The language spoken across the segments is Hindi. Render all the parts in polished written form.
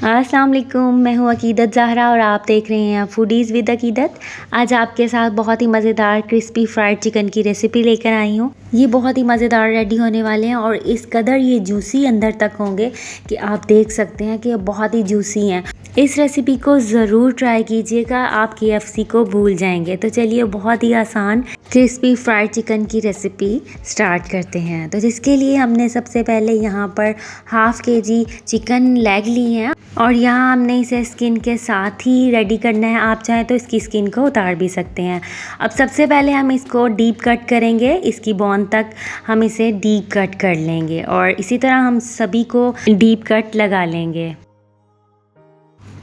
अस्सलाम वालेकुम, मैं हूँ अकीदत ज़हरा और आप देख रहे हैं फूडीज़ विद अकीदत। आज आपके साथ बहुत ही मज़ेदार क्रिस्पी फ्राइड चिकन की रेसिपी लेकर आई हूँ। ये बहुत ही मज़ेदार रेडी होने वाले हैं और इस कदर ये जूसी अंदर तक होंगे कि आप देख सकते हैं कि ये बहुत ही जूसी हैं। इस रेसिपी को ज़रूर ट्राई कीजिएगा, आप KFC को भूल जाएंगे। तो चलिए बहुत ही आसान क्रिस्पी फ्राइड चिकन की रेसिपी स्टार्ट करते हैं। तो जिसके लिए हमने सबसे पहले यहाँ पर हाफ़ kg चिकन लेग ली हैं और यहाँ हमने इसे स्किन के साथ ही रेडी करना है। आप चाहें तो इसकी स्किन को उतार भी सकते हैं। अब सबसे पहले हम इसको डीप कट करेंगे, इसकी बोन तक हम इसे डीप कट कर लेंगे और इसी तरह हम सभी को डीप कट लगा लेंगे।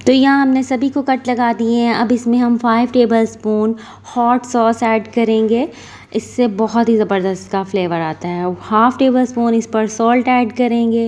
तो यहाँ हमने सभी को कट लगा दिए हैं। अब इसमें हम 5 टेबलस्पून हॉट सॉस ऐड करेंगे, इससे बहुत ही ज़बरदस्त का फ्लेवर आता है। हाफ़ टेबल स्पून इस पर सॉल्ट ऐड करेंगे,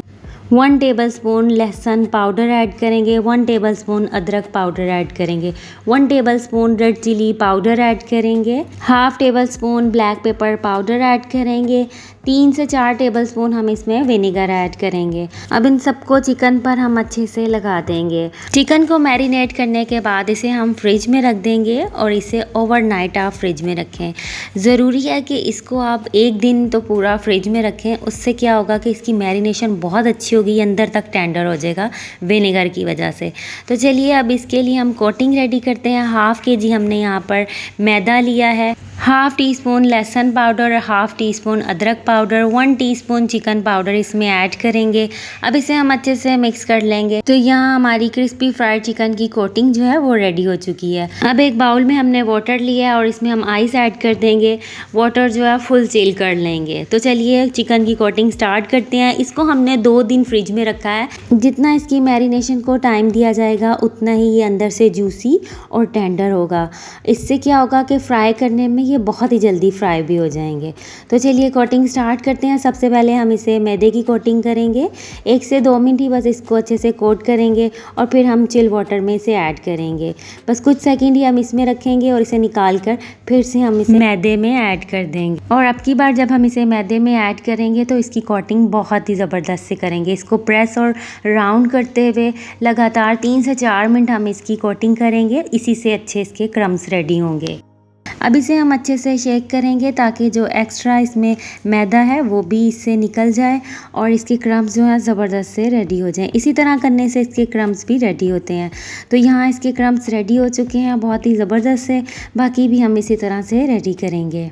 1 टेबलस्पून लहसुन पाउडर ऐड करेंगे, 1 टेबलस्पून अदरक पाउडर ऐड करेंगे, 1 tablespoon red chilli powder add करेंगे, half tablespoon black pepper powder add करेंगे, 3 से 4 टेबलस्पून हम इसमें विनेगर ऐड करेंगे। अब इन सबको चिकन पर हम अच्छे से लगा देंगे। चिकन को मैरिनेट करने के बाद इसे हम फ्रिज में रख देंगे और इसे ओवरनाइट आप फ्रिज में रखें। ज़रूरी है कि इसको आप 1 दिन तो पूरा फ्रिज में रखें, उससे क्या होगा कि इसकी मैरिनेशन बहुत अच्छी होगी, अंदर तक टेंडर हो जाएगा विनेगर की वजह से। तो चलिए अब इसके लिए हम कोटिंग रेडी करते हैं। हाफ़ kg हमने यहाँ पर मैदा लिया है, हाफ़ टी स्पून लहसुन पाउडर, हाफ़ टी स्पून अदरक पाउडर, 1 टीस्पून चिकन पाउडर इसमें ऐड करेंगे। अब इसे हम अच्छे से मिक्स कर लेंगे। तो यहाँ हमारी क्रिस्पी फ्राइड चिकन की कोटिंग जो है वो रेडी हो चुकी है। अब एक बाउल में हमने वाटर लिया है और इसमें हम आइस ऐड कर देंगे। वाटर जो है फुल चिल कर लेंगे। तो चलिए चिकन की कोटिंग स्टार्ट करते हैं। इसको हमने 2 दिन फ्रिज में रखा है। जितना इसकी मैरिनेशन को टाइम दिया जाएगा उतना ही ये अंदर से जूसी और टेंडर होगा। इससे क्या होगा कि फ्राई करने में ये बहुत ही जल्दी फ्राई भी हो जाएंगे। तो चलिए कोटिंग स्टार्ट करते हैं। सबसे पहले हम इसे मैदे की कोटिंग करेंगे। 1 से 2 मिनट ही बस इसको अच्छे से कोट करेंगे और फिर हम चिल वाटर में इसे ऐड करेंगे। बस कुछ सेकंड ही हम इसमें रखेंगे और इसे निकाल कर फिर से हम इसे मैदे में ऐड कर देंगे। और अब की बार जब हम इसे मैदे में ऐड करेंगे तो इसकी कोटिंग बहुत ही ज़बरदस्त से करेंगे। इसको प्रेस और राउंड करते हुए लगातार 3 से 4 मिनट हम इसकी कोटिंग करेंगे। इसी से अच्छे इसके क्रम्स रेडी होंगे। अब इसे हम अच्छे से शेक करेंगे ताकि जो एक्स्ट्रा इसमें मैदा है वो भी इससे निकल जाए और इसके क्रम्स जो है ज़बरदस्त से रेडी हो जाएं। इसी तरह करने से इसके क्रम्स भी रेडी होते हैं। तो यहाँ इसके क्रम्स रेडी हो चुके हैं बहुत ही ज़बरदस्त से। बाकी भी हम इसी तरह से रेडी करेंगे।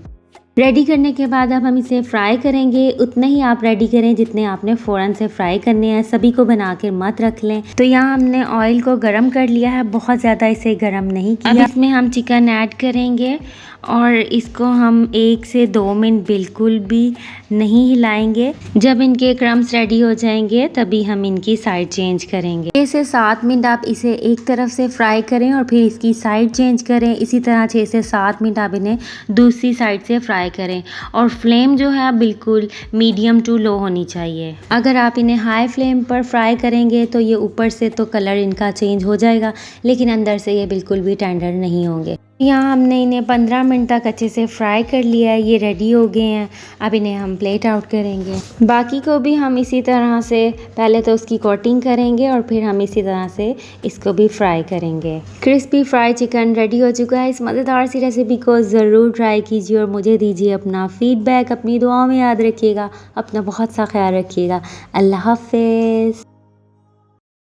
रेडी करने के बाद अब हम इसे फ्राई करेंगे। उतने ही आप रेडी करें जितने आपने फ़ौरन से फ्राई करने हैं, सभी को बना कर मत रख लें। तो यहाँ हमने ऑयल को गरम कर लिया है, बहुत ज़्यादा इसे गरम नहीं किया। अब इसमें हम चिकन ऐड करेंगे और इसको हम 1 से 2 मिनट बिल्कुल भी नहीं हिलाएंगे। जब इनके क्रम्स रेडी हो जाएंगे तभी हम इनकी साइड चेंज करेंगे। 6 से 7 मिनट आप इसे एक तरफ से फ्राई करें और फिर इसकी साइड चेंज करें। इसी तरह 6 से 7 मिनट आप इन्हें दूसरी साइड से फ्राई करें और फ्लेम जो है बिल्कुल मीडियम टू लो होनी चाहिए। अगर आप इन्हें हाई फ्लेम पर फ्राई करेंगे तो ये ऊपर से तो कलर इनका चेंज हो जाएगा लेकिन अंदर से ये बिल्कुल भी टेंडर नहीं होंगे। यहाँ हमने इन्हें 15 मिनट तक अच्छे से फ्राई कर लिया है, ये रेडी हो गए हैं। अब इन्हें हम प्लेट आउट करेंगे। बाकी को भी हम इसी तरह से पहले तो उसकी कोटिंग करेंगे और फिर हम इसी तरह से इसको भी फ्राई करेंगे। क्रिस्पी फ्राई चिकन रेडी हो चुका है। इस मज़ेदार सी रेसिपी को ज़रूर ट्राई कीजिए और मुझे दीजिए अपना फ़ीडबैक। अपनी दुआओं में याद रखिएगा, अपना बहुत सा ख्याल रखिएगा। अल्लाह हाफ़िज़।